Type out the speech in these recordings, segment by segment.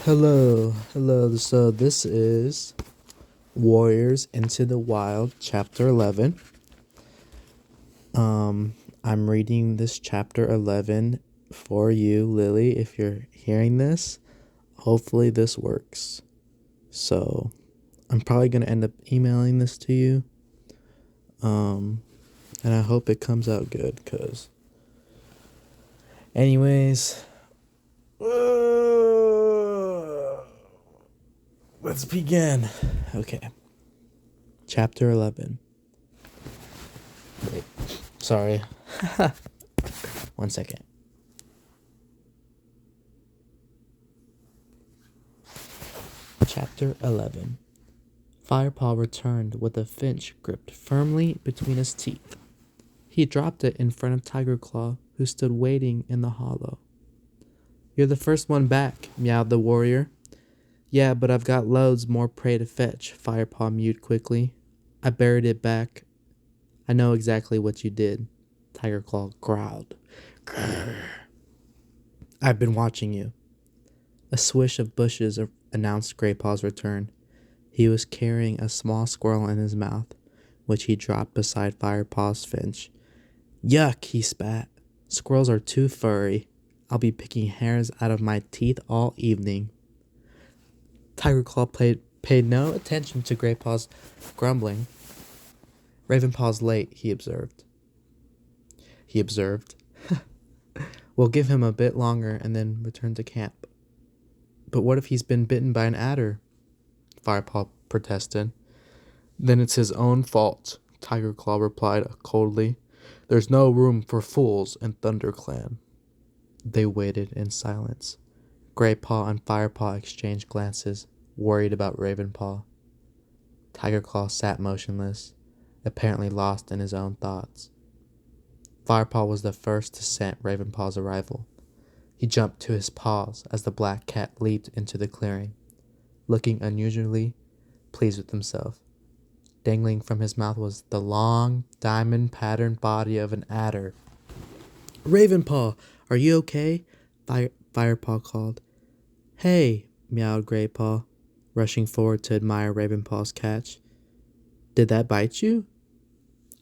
Hello. So this is Warriors Into the Wild, Chapter 11. I'm reading this Chapter 11 for you, Lily. If you're hearing this, hopefully this works. So I'm probably gonna end up emailing this to you. And I hope it comes out good, cause. Anyways, let's begin. Okay. Chapter 11. Wait, sorry. 1 second. Chapter 11. Firepaw returned with a finch gripped firmly between his teeth. He dropped it in front of Tiger Claw, who stood waiting in the hollow. "You're the first one back," meowed the warrior. "Yeah, but I've got loads more prey to fetch," Firepaw mewed quickly. "I buried it back." "I know exactly what you did," Tiger Claw growled. "Grrr. I've been watching you." A swish of bushes announced Graypaw's return. He was carrying a small squirrel in his mouth, which he dropped beside Firepaw's finch. "Yuck," he spat. "Squirrels are too furry. I'll be picking hairs out of my teeth all evening." Tiger Claw paid no attention to Graypaw's grumbling. "Ravenpaw's late," he observed. "We'll give him a bit longer and then return to camp." "But what if he's been bitten by an adder?" Firepaw protested. "Then it's his own fault," Tiger Claw replied coldly. "There's no room for fools in ThunderClan." They waited in silence. Graypaw and Firepaw exchanged glances, worried about Ravenpaw. Tiger Claw sat motionless, apparently lost in his own thoughts. Firepaw was the first to scent Ravenpaw's arrival. He jumped to his paws as the black cat leaped into the clearing, looking unusually pleased with himself. Dangling from his mouth was the long, diamond-patterned body of an adder. "Ravenpaw, are you okay?" Firepaw called. "Hey," meowed Graypaw, rushing forward to admire Ravenpaw's catch. "Did that bite you?"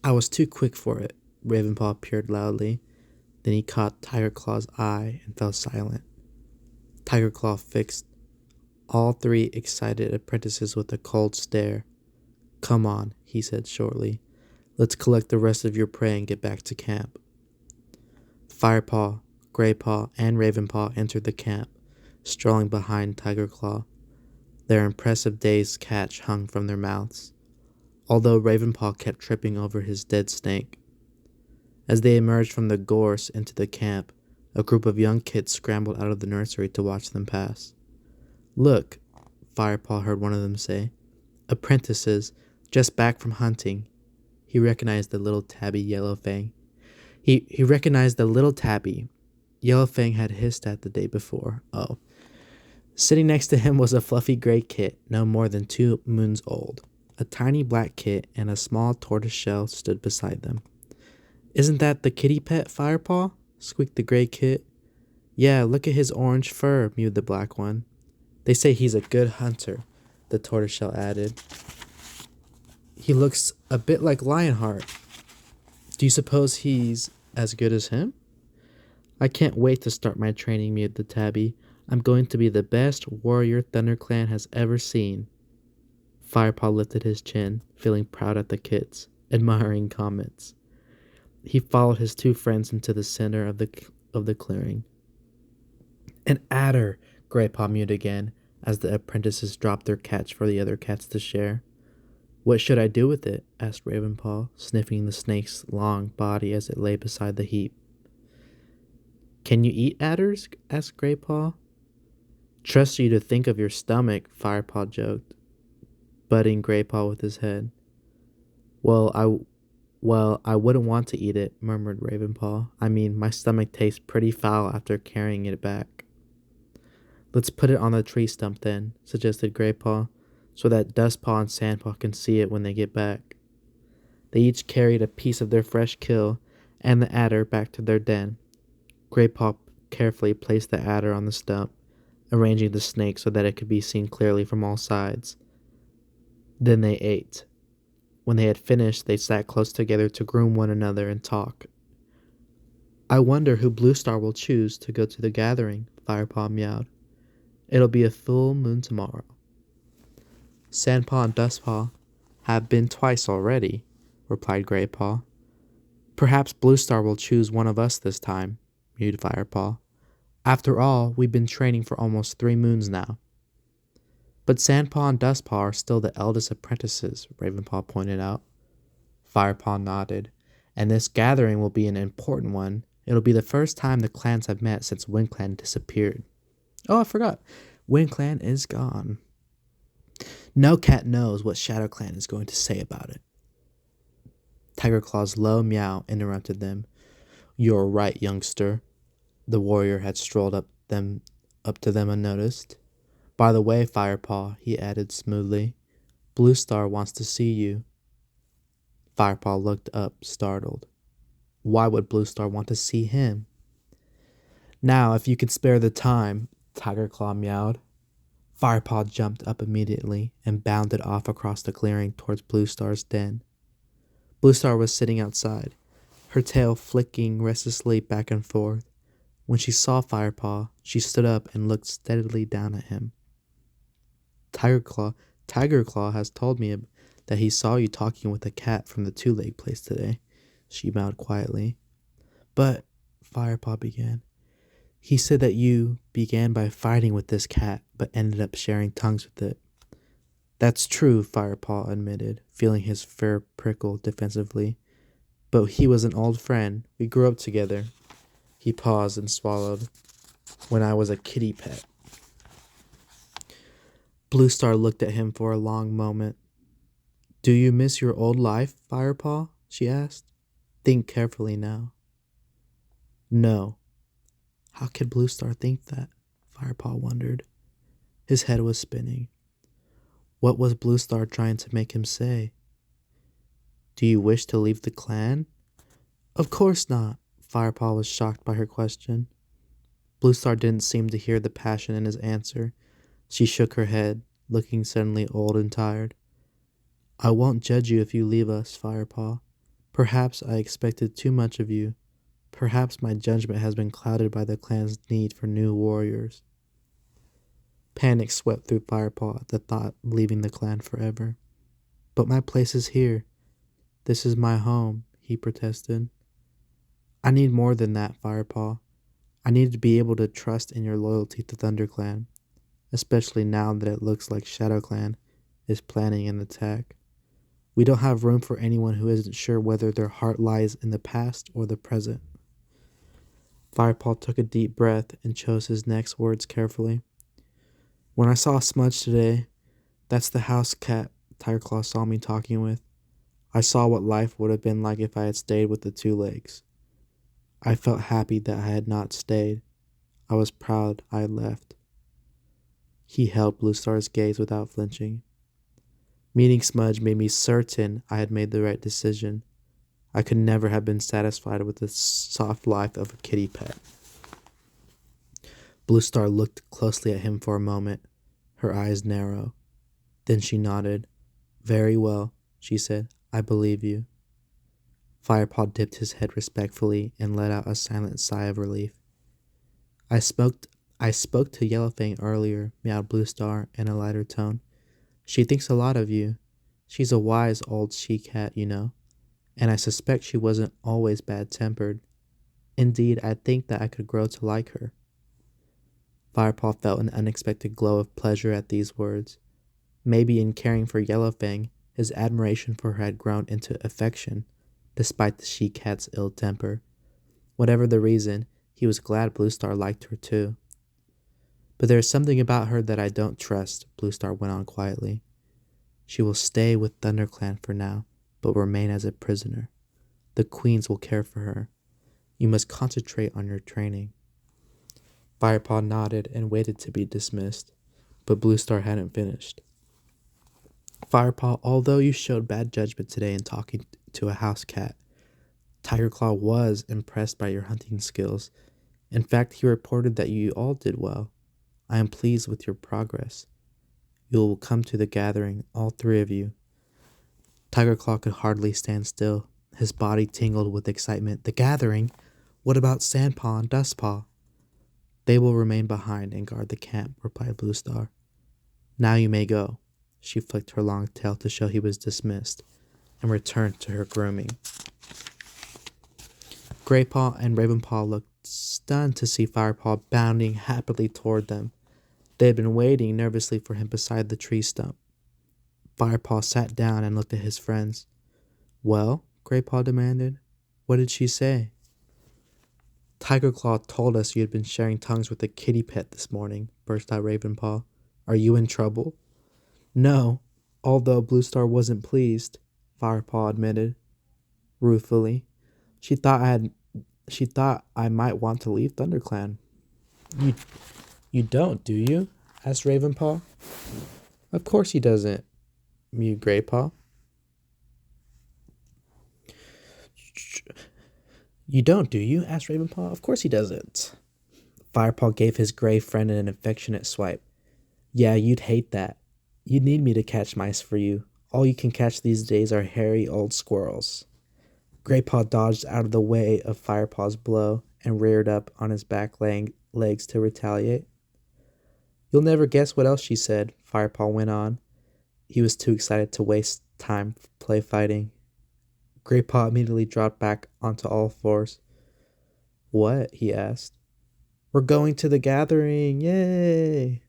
"I was too quick for it," Ravenpaw peered loudly. Then he caught Tiger Claw's eye and fell silent. Tiger Claw fixed all three excited apprentices with a cold stare. "Come on," he said shortly. "Let's collect the rest of your prey and get back to camp." Firepaw, Graypaw, and Ravenpaw entered the camp, strolling behind Tiger Claw. Their impressive day's catch hung from their mouths, although Ravenpaw kept tripping over his dead snake. As they emerged from the gorse into the camp, a group of young kids scrambled out of the nursery to watch them pass. "Look," Firepaw heard one of them say. "Apprentices, just back from hunting." He recognized the little tabby Yellowfang. He recognized the little tabby Yellowfang had hissed at the day before. Oh. Sitting next to him was a fluffy gray kit, no more than 2 moons old. A tiny black kit and a small tortoiseshell stood beside them. "Isn't that the kitty pet, Firepaw?" squeaked the gray kit. "Yeah, look at his orange fur," mewed the black one. "They say he's a good hunter," the tortoiseshell added. "He looks a bit like Lionheart. Do you suppose he's as good as him?" "I can't wait to start my training," mewed the tabby. "I'm going to be the best warrior ThunderClan has ever seen." Firepaw lifted his chin, feeling proud at the kit's admiring comments. He followed his 2 friends into the center of the clearing. "An adder," Graypaw mewed again, as the apprentices dropped their catch for the other cats to share. "What should I do with it?" asked Ravenpaw, sniffing the snake's long body as it lay beside the heap. "Can you eat adders?" asked Graypaw. "Trust you to think of your stomach," Firepaw joked, butting Graypaw with his head. Well, I wouldn't want to eat it," murmured Ravenpaw. "I mean, my stomach tastes pretty foul after carrying it back." "Let's put it on the tree stump then," suggested Graypaw, "so that Dustpaw and Sandpaw can see it when they get back." They each carried a piece of their fresh kill and the adder back to their den. Graypaw carefully placed the adder on the stump, arranging the snake so that it could be seen clearly from all sides. Then they ate. When they had finished, they sat close together to groom one another and talk. I wonder who Bluestar will choose to go to the gathering, Firepaw meowed. It'll be a full moon tomorrow. Sandpaw and Dustpaw have been twice already, replied Graypaw. Perhaps Bluestar will choose one of us this time, mewed Firepaw. After all, we've been training for almost 3 moons now. But Sandpaw and Dustpaw are still the eldest apprentices, Ravenpaw pointed out. Firepaw nodded. And this gathering will be an important one. It'll be the first time the clans have met since WindClan disappeared. Oh, I forgot. WindClan is gone. No cat knows what ShadowClan is going to say about it. Tigerclaw's low meow interrupted them. You're right, youngster. The warrior had strolled up to them unnoticed. By the way, Firepaw, he added smoothly, Bluestar wants to see you. Firepaw looked up, startled. Why would Bluestar want to see him? Now, if you could spare the time, Tigerclaw meowed. Firepaw jumped up immediately and bounded off across the clearing towards Bluestar's den. Bluestar was sitting outside, her tail flicking restlessly back and forth. When she saw Firepaw, she stood up and looked steadily down at him. Tigerclaw has told me that he saw you talking with a cat from the two-leg place today, she mewed quietly. But, Firepaw began, he said that you began by fighting with this cat, but ended up sharing tongues with it. That's true, Firepaw admitted, feeling his fur prickle defensively. But he was an old friend. We grew up together. He paused and swallowed. When I was a kitty pet. Bluestar looked at him for a long moment. Do you miss your old life, Firepaw? She asked. Think carefully now. No. How could Bluestar think that? Firepaw wondered. His head was spinning. What was Bluestar trying to make him say? Do you wish to leave the clan? Of course not. Firepaw was shocked by her question. Bluestar didn't seem to hear the passion in his answer. She shook her head, looking suddenly old and tired. I won't judge you if you leave us, Firepaw. Perhaps I expected too much of you. Perhaps my judgment has been clouded by the clan's need for new warriors. Panic swept through Firepaw at the thought of leaving the clan forever. But my place is here. This is my home, he protested. I need more than that, Firepaw. I need to be able to trust in your loyalty to ThunderClan, especially now that it looks like ShadowClan is planning an attack. We don't have room for anyone who isn't sure whether their heart lies in the past or the present. Firepaw took a deep breath and chose his next words carefully. When I saw Smudge today, that's the house cat Tigerclaw saw me talking with. I saw what life would have been like if I had stayed with the two legs. I felt happy that I had not stayed. I was proud I had left. He held Bluestar's gaze without flinching. Meeting Smudge made me certain I had made the right decision. I could never have been satisfied with the soft life of a kitty pet. Bluestar looked closely at him for a moment, her eyes narrow. Then she nodded. Very well, she said. I believe you. Firepaw dipped his head respectfully and let out a silent sigh of relief. I spoke to Yellowfang earlier, meowed Bluestar in a lighter tone. She thinks a lot of you. She's a wise old she-cat, you know, and I suspect she wasn't always bad-tempered. Indeed, I think that I could grow to like her. Firepaw felt an unexpected glow of pleasure at these words. Maybe in caring for Yellowfang, his admiration for her had grown into affection, despite the she-cat's ill temper. Whatever the reason, he was glad Bluestar liked her too. But there is something about her that I don't trust, Bluestar went on quietly. She will stay with ThunderClan for now, but remain as a prisoner. The queens will care for her. You must concentrate on your training. Firepaw nodded and waited to be dismissed, but Bluestar hadn't finished. Firepaw, although you showed bad judgment today in talking to a house cat, Tigerclaw was impressed by your hunting skills. In fact, he reported that you all did well. I am pleased with your progress. You will come to the gathering, all three of you. Tiger Claw could hardly stand still. His body tingled with excitement. The gathering? What about Sandpaw and Dustpaw? They will remain behind and guard the camp, replied Blue Star. Now you may go. She flicked her long tail to show he was dismissed, and returned to her grooming. Graypaw and Ravenpaw looked stunned to see Firepaw bounding happily toward them. They had been waiting nervously for him beside the tree stump. Firepaw sat down and looked at his friends. Well, Graypaw demanded. What did she say? Tiger Claw told us you had been sharing tongues with a kitty pet this morning, burst out Ravenpaw. Are you in trouble? No, although Blue Star wasn't pleased, Firepaw admitted, ruefully. She thought I might want to leave ThunderClan. You don't, do you? Asked Ravenpaw. Of course he doesn't, mewed Graypaw. You don't, do you? Asked Ravenpaw. Of course he doesn't. Firepaw gave his gray friend an affectionate swipe. Yeah, you'd hate that. You'd need me to catch mice for you. All you can catch these days are hairy old squirrels. Graypaw dodged out of the way of Firepaw's blow and reared up on his back legs to retaliate. You'll never guess what else she said, Firepaw went on. He was too excited to waste time play fighting. Graypaw immediately dropped back onto all fours. What? He asked. We're going to the gathering, yay!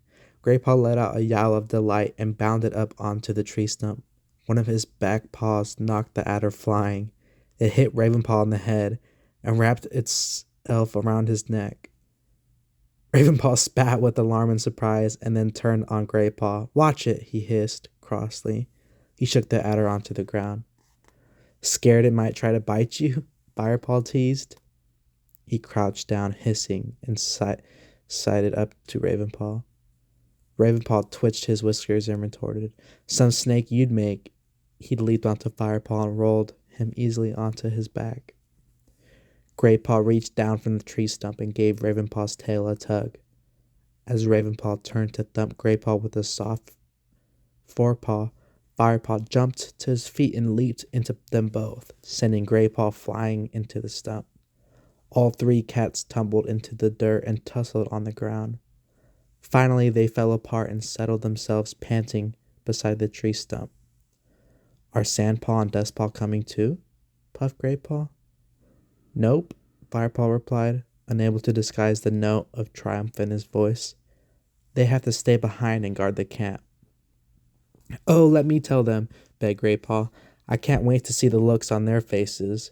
Graypaw let out a yowl of delight and bounded up onto the tree stump. One of his back paws knocked the adder flying. It hit Ravenpaw in the head and wrapped itself around his neck. Ravenpaw spat with alarm and surprise and then turned on Graypaw. Watch it, he hissed crossly. He shook the adder onto the ground. Scared it might try to bite you? Firepaw teased. He crouched down, hissing, and sided up to Ravenpaw. Ravenpaw twitched his whiskers and retorted, Some snake you'd make. He leaped onto Firepaw and rolled him easily onto his back. Graypaw reached down from the tree stump and gave Ravenpaw's tail a tug. As Ravenpaw turned to thump Graypaw with a soft forepaw, Firepaw jumped to his feet and leaped into them both, sending Graypaw flying into the stump. All three cats tumbled into the dirt and tussled on the ground. Finally, they fell apart and settled themselves panting beside the tree stump. Are Sandpaw and Dustpaw coming too? Puffed Graypaw. Nope, Firepaw replied, unable to disguise the note of triumph in his voice. They have to stay behind and guard the camp. Oh, let me tell them, begged Graypaw. I can't wait to see the looks on their faces.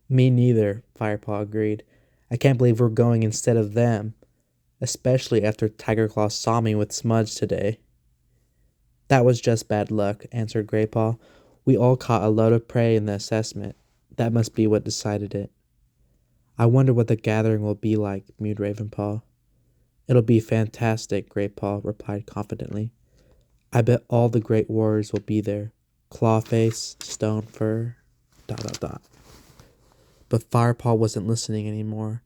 Me neither, Firepaw agreed. I can't believe we're going instead of them, especially after Tiger Claw saw me with Smudge today. That was just bad luck, answered Graypaw. We all caught a load of prey in the assessment. That must be what decided it. I wonder what the gathering will be like, mewed Ravenpaw. It'll be fantastic, Graypaw replied confidently. I bet all the great warriors will be there. Clawface, Stonefur, ... But Firepaw wasn't listening anymore.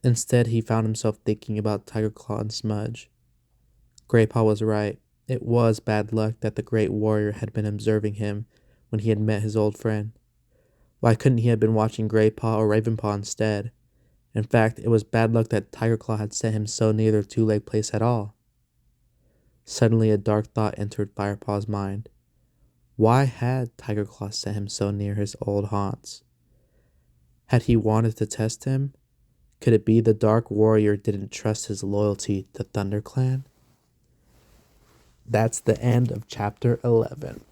Instead, he found himself thinking about Tiger Claw and Smudge. Graypaw was right. It was bad luck that the great warrior had been observing him when he had met his old friend. Why couldn't he have been watching Graypaw or Ravenpaw instead? In fact, it was bad luck that Tiger Claw had sent him so near their two-leg place at all. Suddenly a dark thought entered Firepaw's mind. Why had Tiger Claw sent him so near his old haunts? Had he wanted to test him? Could it be the Dark Warrior didn't trust his loyalty to ThunderClan? That's the end of chapter 11.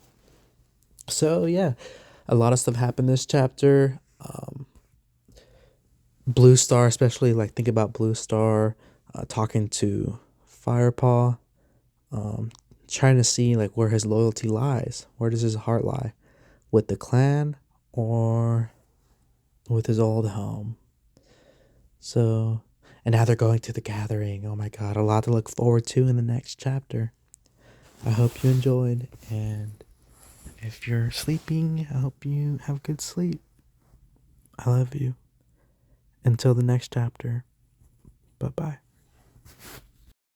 So yeah, a lot of stuff happened this chapter. Blue Star, especially, like, think about Blue Star talking to Firepaw, trying to see, like, where his loyalty lies. Where does his heart lie? With the clan or with his old home? So, and now they're going to the gathering. Oh my god, a lot to look forward to in the next chapter. I hope you enjoyed, and if you're sleeping, I hope you have good sleep. I love you. Until the next chapter, bye-bye.